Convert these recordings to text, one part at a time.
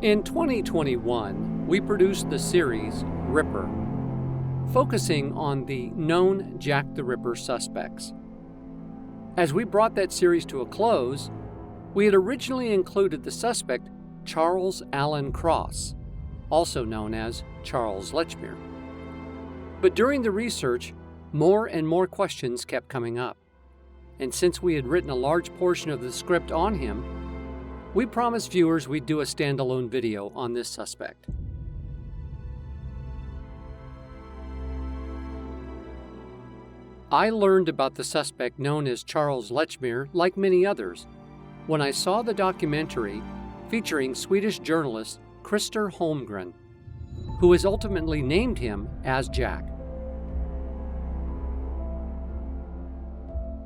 In 2021, we produced the series RIPPER, focusing on the known Jack the Ripper suspects. As we brought that series to a close, we had originally included the suspect Charles Allen Cross, also known as Charles Lechmere. But during the research, more and more questions kept coming up. And since we had written a large portion of the script on him, we promised viewers we'd do a standalone video on this suspect. I learned about the suspect known as Charles Lechmere, like many others, when I saw the documentary featuring Swedish journalist Christer Holmgren, who has ultimately named him as Jack.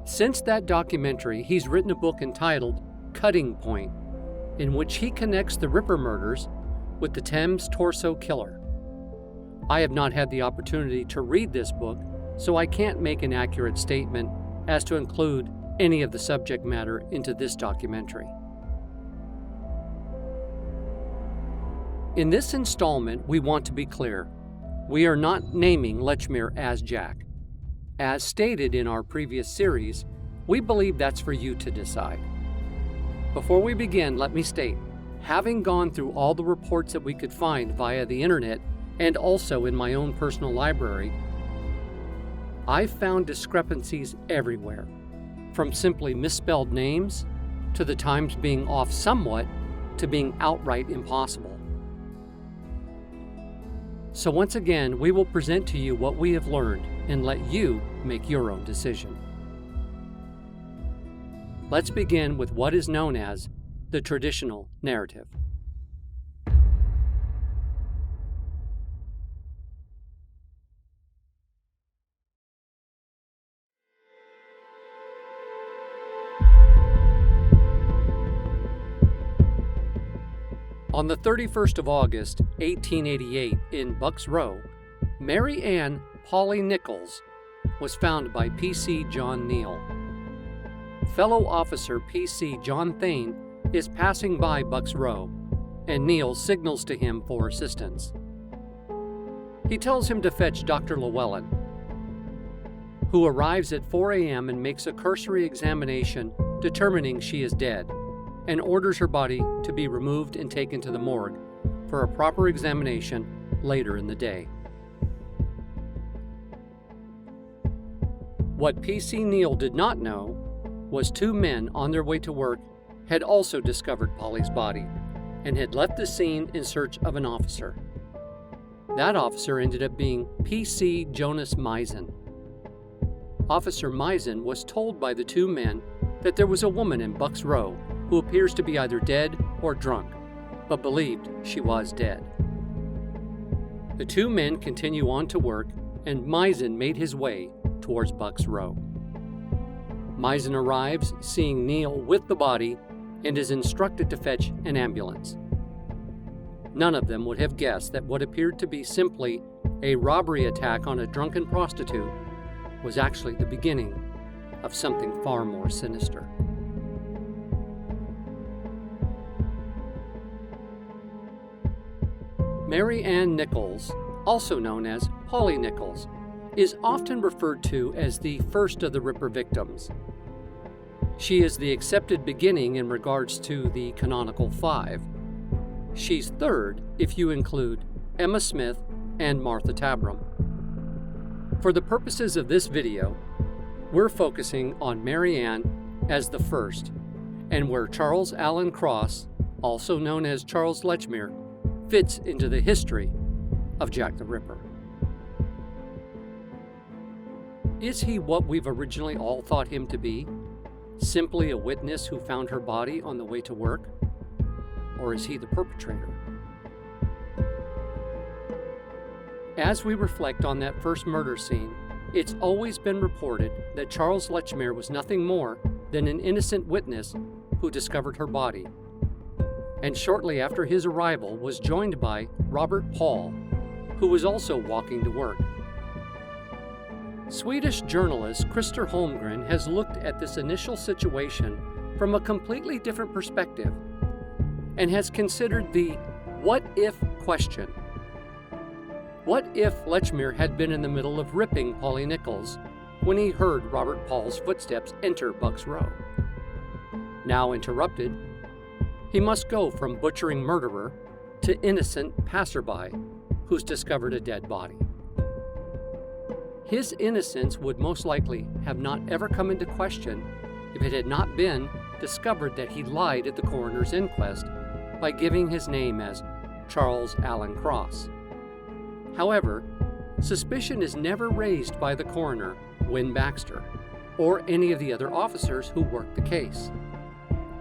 Since that documentary, he's written a book entitled Cutting Point, in which he connects the Ripper murders with the Thames Torso Killer. I have not had the opportunity to read this book, so I can't make an accurate statement as to include any of the subject matter into this documentary. In this installment, we want to be clear. We are not naming Lechmere as Jack. As stated in our previous series, we believe that's for you to decide. Before we begin, let me state, having gone through all the reports that we could find via the internet and also in my own personal library, I found discrepancies everywhere, from simply misspelled names, to the times being off somewhat, to being outright impossible. So once again, we will present to you what we have learned and let you make your own decision. Let's begin with what is known as the traditional narrative. On the 31st of August, 1888, in Bucks Row, Mary Ann Polly Nichols was found by P.C. John Neal. Fellow officer P.C. John Thane is passing by Bucks Row, and Neal signals to him for assistance. He tells him to fetch Dr. Llewellyn, who arrives at 4 a.m. and makes a cursory examination determining she is dead, and orders her body to be removed and taken to the morgue for a proper examination later in the day. What P.C. Neal did not know was 2 men on their way to work had also discovered Polly's body and had left the scene in search of an officer. That officer ended up being P.C. Jonas Misen. Officer Misen was told by the 2 men that there was a woman in Bucks Row who appears to be either dead or drunk, but believed she was dead. The 2 men continue on to work, and Misen made his way towards Bucks Row. Misen arrives, seeing Neal with the body, and is instructed to fetch an ambulance. None of them would have guessed that what appeared to be simply a robbery attack on a drunken prostitute was actually the beginning of something far more sinister. Mary Ann Nichols, also known as Polly Nichols, is often referred to as the first of the Ripper victims. She is the accepted beginning in regards to the canonical 5. She's third if you include Emma Smith and Martha Tabram. For the purposes of this video, we're focusing on Mary Ann as the first, and where Charles Allen Cross, also known as Charles Lechmere, fits into the history of Jack the Ripper. Is he what we've originally all thought him to be? Simply a witness who found her body on the way to work? Or is he the perpetrator? As we reflect on that first murder scene, it's always been reported that Charles Lechmere was nothing more than an innocent witness who discovered her body, and shortly after his arrival was joined by Robert Paul, who was also walking to work. Swedish journalist Christer Holmgren has looked at this initial situation from a completely different perspective and has considered the what if question. What if Lechmere had been in the middle of ripping Polly Nichols when he heard Robert Paul's footsteps enter Buck's Row? Now interrupted, he must go from butchering murderer to innocent passerby who's discovered a dead body. His innocence would most likely have not ever come into question if it had not been discovered that he lied at the coroner's inquest by giving his name as Charles Allen Cross. However, suspicion is never raised by the coroner, Win Baxter, or any of the other officers who worked the case.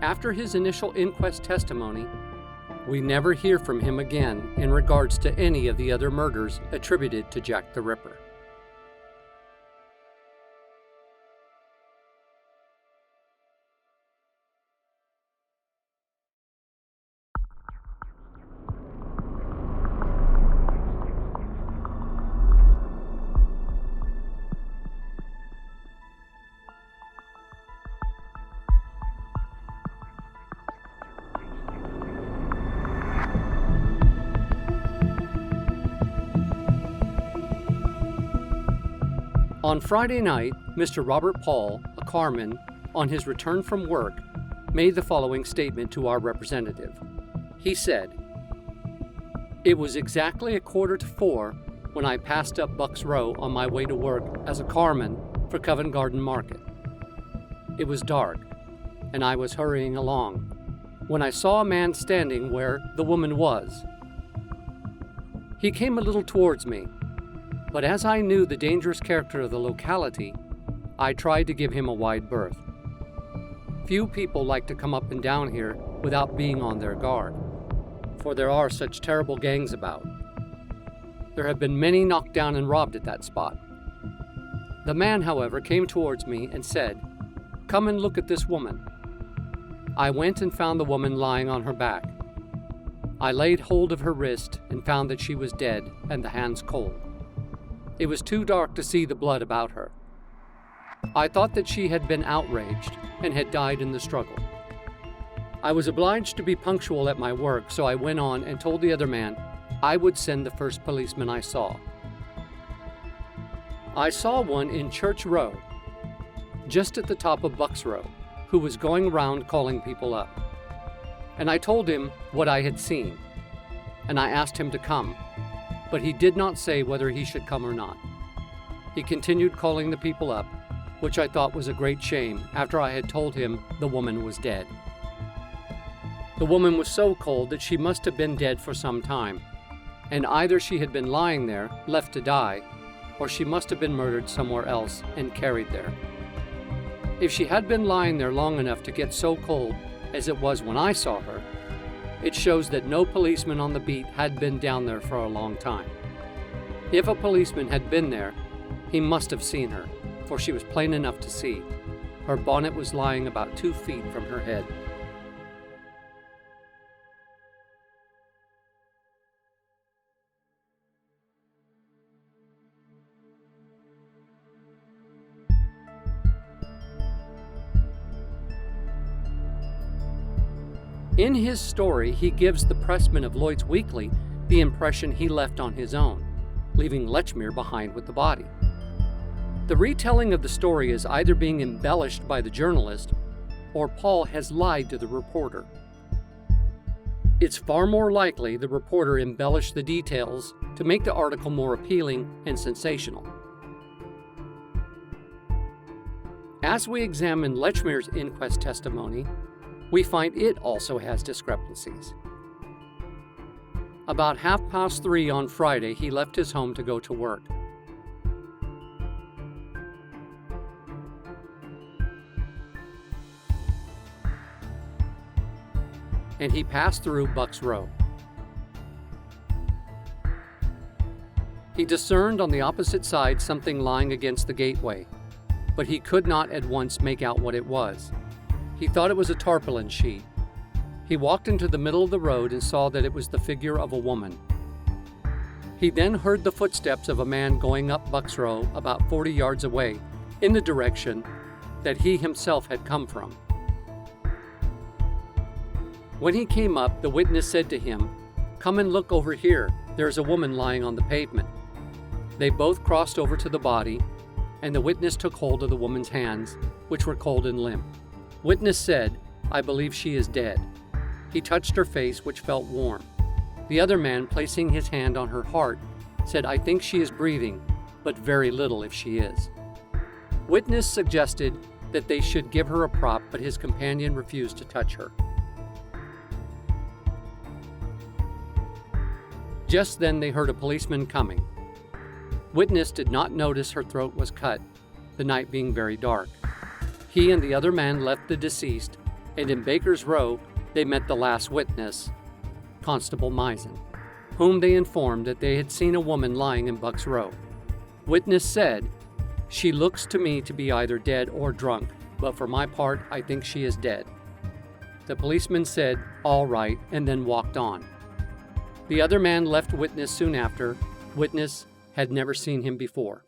After his initial inquest testimony, we never hear from him again in regards to any of the other murders attributed to Jack the Ripper. On Friday night, Mr. Robert Paul, a carman, on his return from work, made the following statement to our representative. He said, "It was exactly 3:15 when I passed up Buck's Row on my way to work as a carman for Covent Garden Market. It was dark, and I was hurrying along, when I saw a man standing where the woman was. He came a little towards me, but as I knew the dangerous character of the locality, I tried to give him a wide berth. Few people like to come up and down here without being on their guard, for there are such terrible gangs about. There have been many knocked down and robbed at that spot. The man, however, came towards me and said, 'Come and look at this woman.' I went and found the woman lying on her back. I laid hold of her wrist and found that she was dead and the hands cold. It was too dark to see the blood about her. I thought that she had been outraged and had died in the struggle. I was obliged to be punctual at my work, so I went on and told the other man I would send the first policeman I saw. I saw one in Church Row, just at the top of Buck's Row, who was going around calling people up. And I told him what I had seen, and I asked him to come, but he did not say whether he should come or not. He continued calling the people up, which I thought was a great shame after I had told him the woman was dead. The woman was so cold that she must have been dead for some time, and either she had been lying there, left to die, or she must have been murdered somewhere else and carried there. If she had been lying there long enough to get so cold as it was when I saw her, it shows that no policeman on the beat had been down there for a long time. If a policeman had been there, he must have seen her, for she was plain enough to see. Her bonnet was lying about 2 feet from her head. In his story, he gives the pressman of Lloyd's Weekly the impression he left on his own, leaving Lechmere behind with the body. The retelling of the story is either being embellished by the journalist, or Paul has lied to the reporter. It's far more likely the reporter embellished the details to make the article more appealing and sensational. As we examine Lechmere's inquest testimony, we find it also has discrepancies. About 3:30 on Friday, he left his home to go to work. And he passed through Buck's Row. He discerned on the opposite side something lying against the gateway, but he could not at once make out what it was. He thought it was a tarpaulin sheet. He walked into the middle of the road and saw that it was the figure of a woman. He then heard the footsteps of a man going up Buck's Row about 40 yards away, in the direction that he himself had come from. When he came up, the witness said to him, "Come and look over here. There's a woman lying on the pavement." They both crossed over to the body, and the witness took hold of the woman's hands, which were cold and limp. Witness said, "I believe she is dead." He touched her face, which felt warm. The other man, placing his hand on her heart, said, "I think she is breathing, but very little if she is." Witness suggested that they should give her a prop, but his companion refused to touch her. Just then they heard a policeman coming. Witness did not notice her throat was cut, the night being very dark. He and the other man left the deceased, and in Baker's Row they met the last witness, Constable Misen, whom they informed that they had seen a woman lying in Buck's Row. Witness said, "She looks to me to be either dead or drunk, but for my part, I think she is dead." The policeman said, "All right," and then walked on. The other man left Witness soon after. Witness had never seen him before.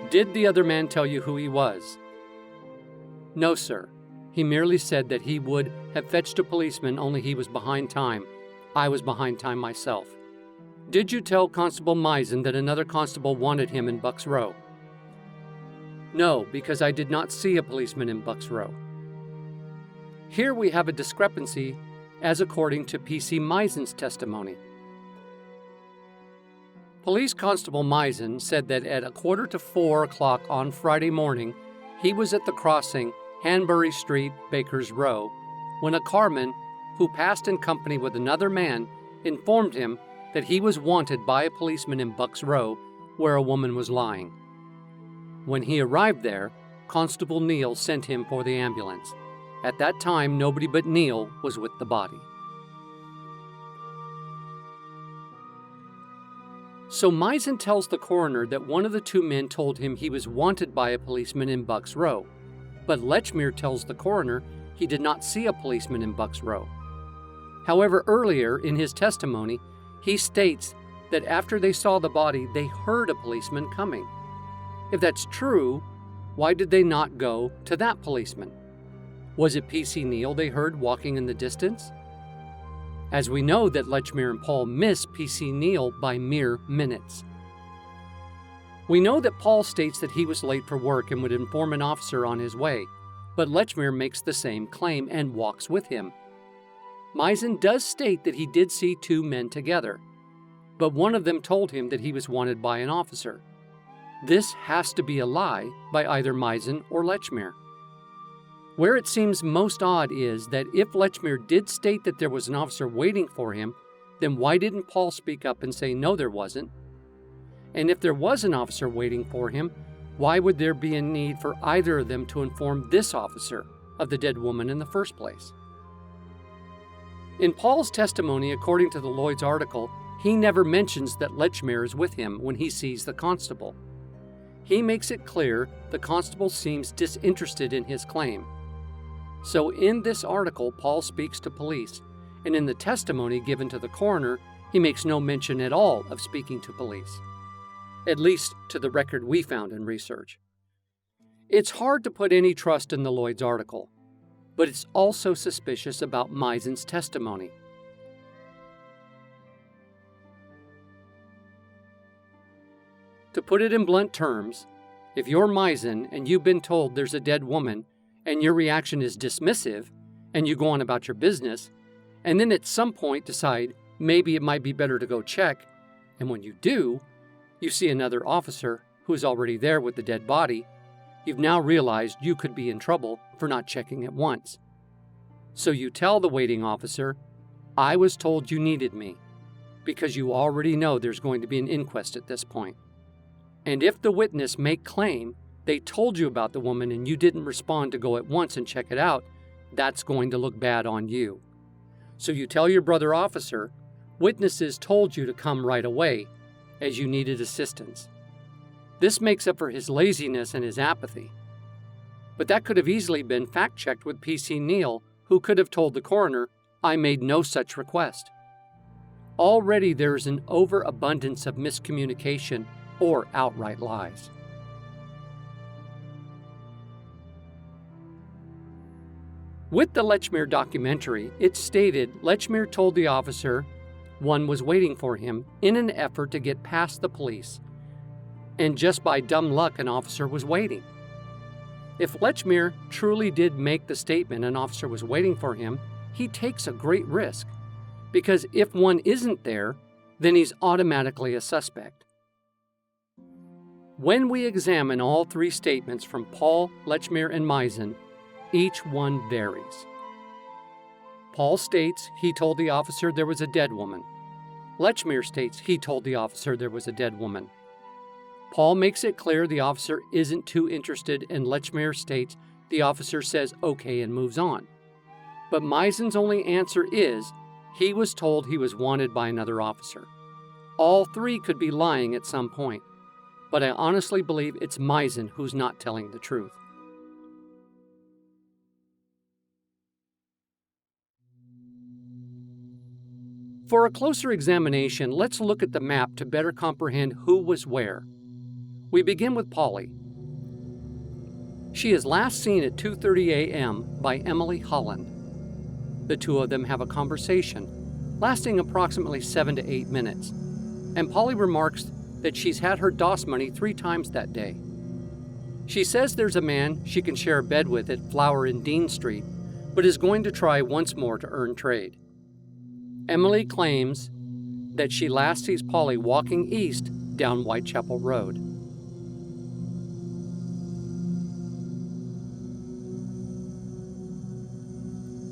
Did the other man tell you who he was? No, sir. He merely said that he would have fetched a policeman, only he was behind time. I was behind time myself. Did you tell Constable Misen that another constable wanted him in Buck's Row? No, because I did not see a policeman in Buck's Row. Here we have a discrepancy as according to P.C. Misen's testimony. Police Constable Misen said that at 3:45 on Friday morning, he was at the crossing Hanbury Street, Baker's Row, when a carman who passed in company with another man informed him that he was wanted by a policeman in Buck's Row, where a woman was lying. When he arrived there, Constable Neal sent him for the ambulance. At that time, nobody but Neal was with the body. So Misen tells the coroner that one of the two men told him he was wanted by a policeman in Buck's Row, but Lechmere tells the coroner he did not see a policeman in Buck's Row. However, earlier in his testimony, he states that after they saw the body, they heard a policeman coming. If that's true, why did they not go to that policeman? Was it P.C. Neal they heard walking in the distance? As we know that Lechmere and Paul missed P.C. Neal by mere minutes. We know that Paul states that he was late for work and would inform an officer on his way, but Lechmere makes the same claim and walks with him. Misen does state that he did see two men together, but one of them told him that he was wanted by an officer. This has to be a lie by either Misen or Lechmere. Where it seems most odd is that if Lechmere did state that there was an officer waiting for him, then why didn't Paul speak up and say no, there wasn't? And if there was an officer waiting for him, why would there be a need for either of them to inform this officer of the dead woman in the first place? In Paul's testimony, according to the Lloyd's article, he never mentions that Lechmere is with him when he sees the constable. He makes it clear the constable seems disinterested in his claim. So in this article, Paul speaks to police, and in the testimony given to the coroner, he makes no mention at all of speaking to police, at least to the record we found in research. It's hard to put any trust in the Lloyd's article, but it's also suspicious about Misen's testimony. To put it in blunt terms, if you're Misen and you've been told there's a dead woman and your reaction is dismissive and you go on about your business, and then at some point decide maybe it might be better to go check, and when you do, you see another officer who is already there with the dead body, you've now realized you could be in trouble for not checking at once. So you tell the waiting officer, "I was told you needed me," because you already know there's going to be an inquest at this point. And if the witness make claim they told you about the woman and you didn't respond to go at once and check it out, that's going to look bad on you. So you tell your brother officer, "Witnesses told you to come right away," as you needed assistance. This makes up for his laziness and his apathy. But that could have easily been fact-checked with P.C. Neal, who could have told the coroner, "I made no such request." Already there is an overabundance of miscommunication or outright lies. With the Lechmere documentary, it stated Lechmere told the officer one was waiting for him in an effort to get past the police, and just by dumb luck an officer was waiting. If Lechmere truly did make the statement an officer was waiting for him, he takes a great risk, because if one isn't there, then he's automatically a suspect. When we examine all three statements from Paul, Lechmere, and Misen, each one varies. Paul states he told the officer there was a dead woman. Lechmere states he told the officer there was a dead woman. Paul makes it clear the officer isn't too interested, and Lechmere states the officer says okay and moves on. But Misen's only answer is he was told he was wanted by another officer. All three could be lying at some point, but I honestly believe it's Misen who's not telling the truth. For a closer examination, let's look at the map to better comprehend who was where. We begin with Polly. She is last seen at 2:30 a.m. by Emily Holland. The two of them have a conversation, lasting approximately 7 to 8 minutes, and Polly remarks that she's had her DOS money 3 times that day. She says there's a man she can share a bed with at Flower and Dean Street, but is going to try once more to earn trade. Emily claims that she last sees Polly walking east down Whitechapel Road.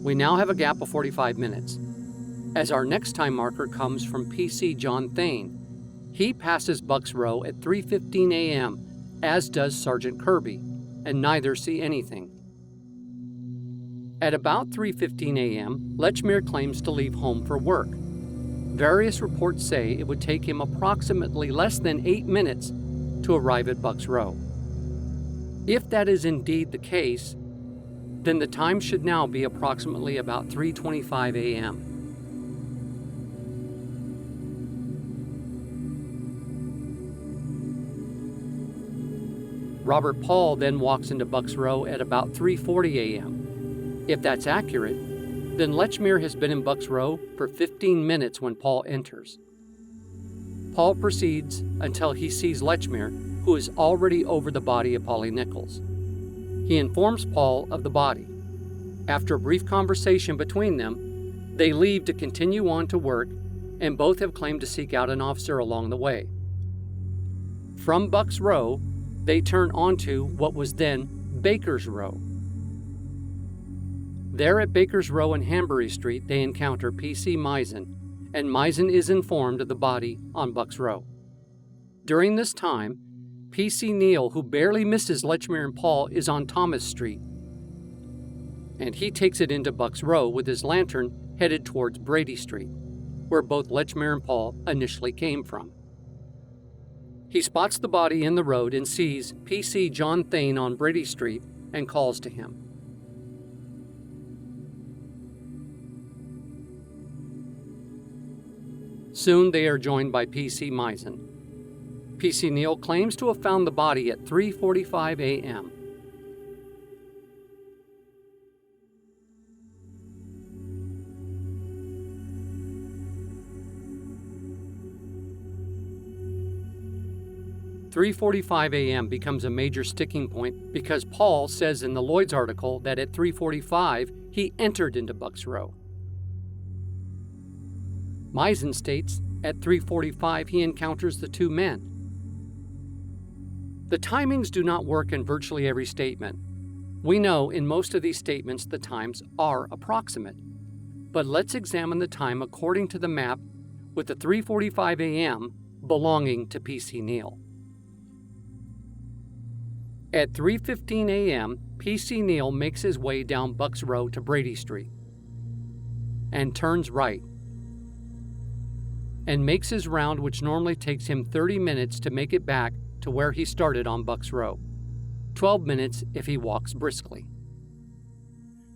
We now have a gap of 45 minutes, as our next time marker comes from PC John Thane. He passes Bucks Row at 3:15 a.m., as does Sergeant Kirby, and neither see anything. At about 3:15 a.m., Lechmere claims to leave home for work. Various reports say it would take him approximately less than 8 minutes to arrive at Bucks Row. If that is indeed the case, then the time should now be approximately about 3:25 a.m. Robert Paul then walks into Bucks Row at about 3:40 a.m. If that's accurate, then Lechmere has been in Bucks Row for 15 minutes when Paul enters. Paul proceeds until he sees Lechmere, who is already over the body of Polly Nichols. He informs Paul of the body. After a brief conversation between them, they leave to continue on to work, and both have claimed to seek out an officer along the way. From Bucks Row, they turn onto what was then Baker's Row. There at Baker's Row and Hanbury Street, they encounter PC Misen, and Misen is informed of the body on Bucks Row. During this time, PC Neal, who barely misses Lechmere and Paul, is on Thomas Street, and he takes it into Bucks Row with his lantern headed towards Brady Street, where both Lechmere and Paul initially came from. He spots the body in the road and sees PC John Thane on Brady Street and calls to him. Soon they are joined by PC Misen. PC Neal claims to have found the body at 3:45 a.m. "3:45 a.m. becomes a major sticking point because Paul says in the Lloyd's article that at 3:45 he entered into Bucks Row. Misen states at 3:45 he encounters the two men. The timings do not work in virtually every statement. We know in most of these statements the times are approximate, but let's examine the time according to the map with the 3:45 a.m. belonging to PC Neal. At 3:15 a.m., PC Neal makes his way down Bucks Row to Brady Street and turns right and makes his round, which normally takes him 30 minutes to make it back to where he started on Bucks Row, 12 minutes if he walks briskly.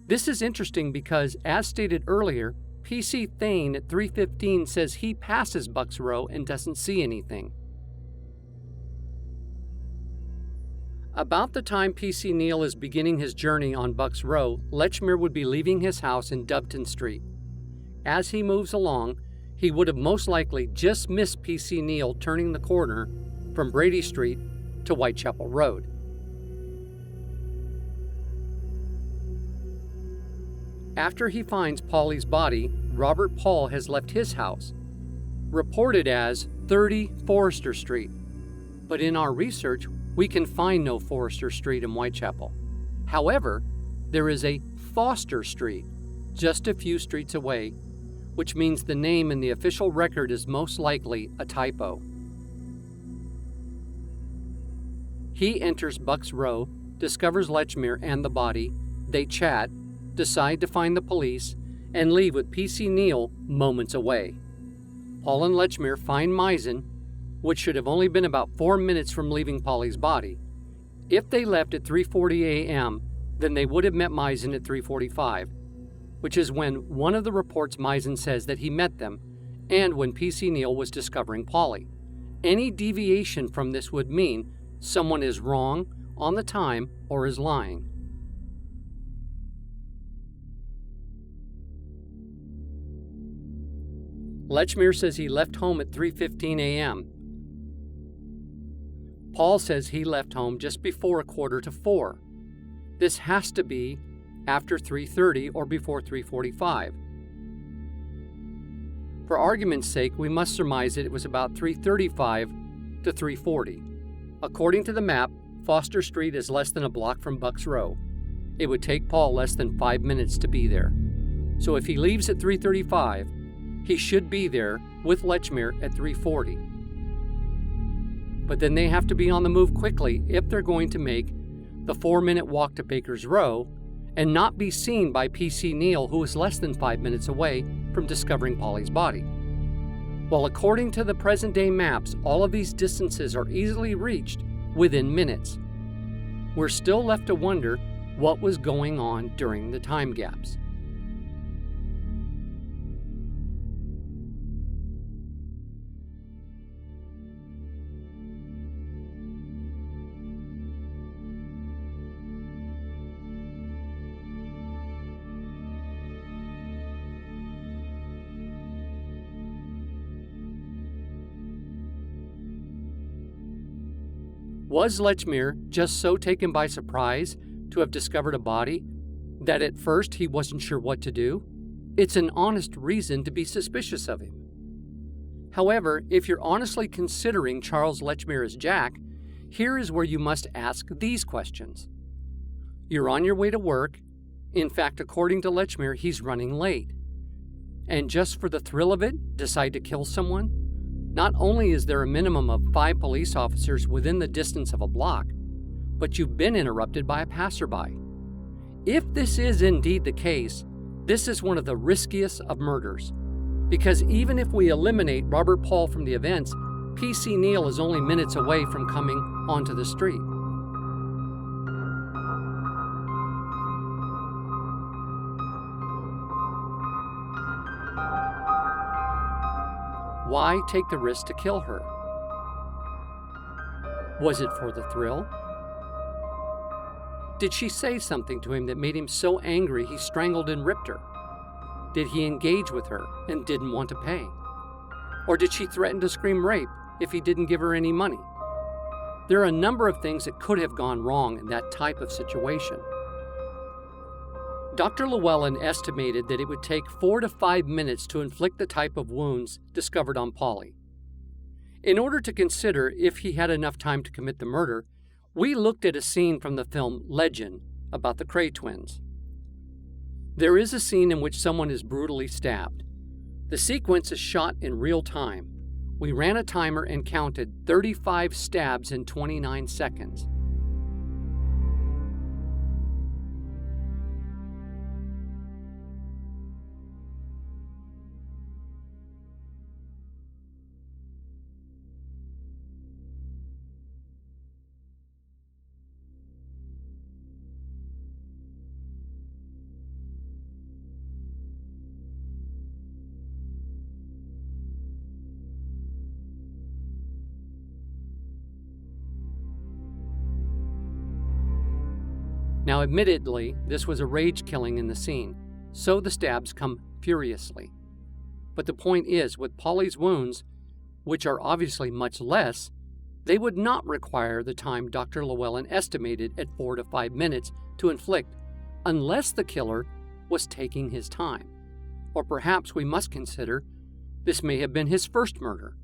This is interesting because, as stated earlier, PC Thane at 3:15 says he passes Bucks Row and doesn't see anything. About the time P.C. Neal is beginning his journey on Bucks Row, Lechmere would be leaving his house in Doveton Street. As he moves along, he would have most likely just missed P.C. Neal turning the corner from Brady Street to Whitechapel Road. After he finds Polly's body, Robert Paul has left his house, reported as 30 Forester Street. But in our research, we can find no Forester Street in Whitechapel. However, there is a Foster Street just a few streets away, which means the name in the official record is most likely a typo. He enters Bucks Row, discovers Lechmere and the body. They chat, decide to find the police, and leave with P.C. Neal moments away. Paul and Lechmere find Misen, which should have only been about 4 minutes from leaving Polly's body. If they left at 3:40 a.m., then they would have met Misen at 3:45, which is when one of the reports Misen says that he met them, and when P.C. Neal was discovering Polly. Any deviation from this would mean someone is wrong on the time or is lying. Lechmere says he left home at 3:15 a.m. Paul says he left home just before 3:45. This has to be after 3:30 or before 3:45. For argument's sake, we must surmise that it was about 3:35 to 3:40. According to the map, Foster Street is less than a block from Bucks Row. It would take Paul less than 5 minutes to be there. So if he leaves at 3:35, he should be there with Lechmere at 3:40. But then they have to be on the move quickly if they're going to make the 4-minute walk to Baker's Row and not be seen by P.C. Neal, who is less than 5 minutes away from discovering Polly's body. Well, according to the present-day maps, all of these distances are easily reached within minutes. We're still left to wonder what was going on during the time gaps. Was Lechmere just so taken by surprise to have discovered a body that at first he wasn't sure what to do? It's an honest reason to be suspicious of him. However, if you're honestly considering Charles Lechmere as Jack, here is where you must ask these questions. You're on your way to work. In fact, according to Lechmere, he's running late. And just for the thrill of it, decide to kill someone? Not only is there a minimum of 5 police officers within the distance of a block, but you've been interrupted by a passerby. If this is indeed the case, this is one of the riskiest of murders, because even if we eliminate Robert Paul from the events, P.C. Neal is only minutes away from coming onto the street. Why take the risk to kill her? Was it for the thrill? Did she say something to him that made him so angry he strangled and ripped her? Did he engage with her and didn't want to pay? Or did she threaten to scream rape if he didn't give her any money? There are a number of things that could have gone wrong in that type of situation. Dr. Llewellyn estimated that it would take 4 to 5 minutes to inflict the type of wounds discovered on Polly. In order to consider if he had enough time to commit the murder, we looked at a scene from the film Legend about the Cray twins. There is a scene in which someone is brutally stabbed. The sequence is shot in real time. We ran a timer and counted 35 stabs in 29 seconds. Now, admittedly, this was a rage killing in the scene, so the stabs come furiously. But the point is, with Polly's wounds, which are obviously much less, they would not require the time Dr. Llewellyn estimated at 4 to 5 minutes to inflict, unless the killer was taking his time. Or perhaps we must consider this may have been his first murder.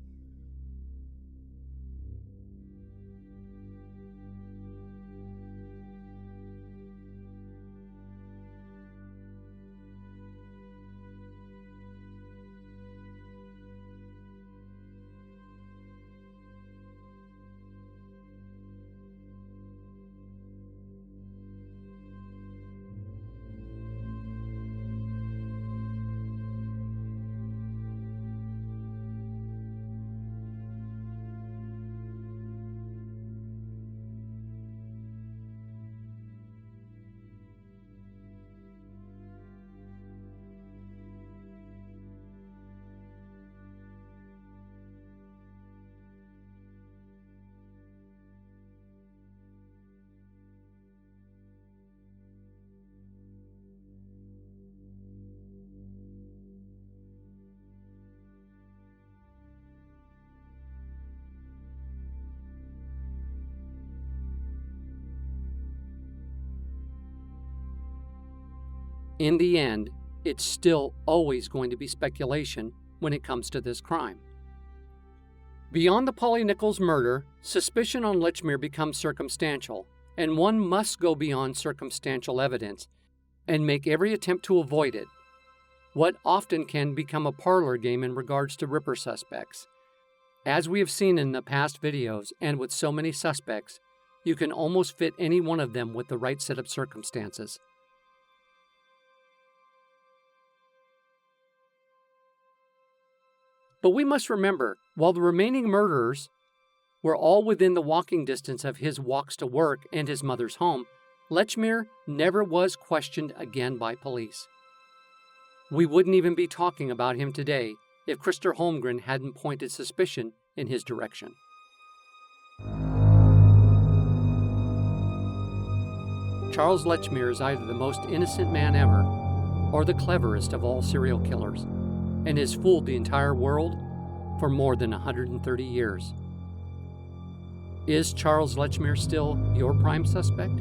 In the end, it's still always going to be speculation when it comes to this crime. Beyond the Polly Nichols murder, suspicion on Lechmere becomes circumstantial, and one must go beyond circumstantial evidence and make every attempt to avoid it, what often can become a parlor game in regards to Ripper suspects. As we have seen in the past videos, and with so many suspects, you can almost fit any one of them with the right set of circumstances. But we must remember, while the remaining murderers were all within the walking distance of his walks to work and his mother's home, Lechmere never was questioned again by police. We wouldn't even be talking about him today if Krister Holmgren hadn't pointed suspicion in his direction. Charles Lechmere is either the most innocent man ever or the cleverest of all serial killers, and has fooled the entire world for more than 130 years. Is Charles Lechmere still your prime suspect?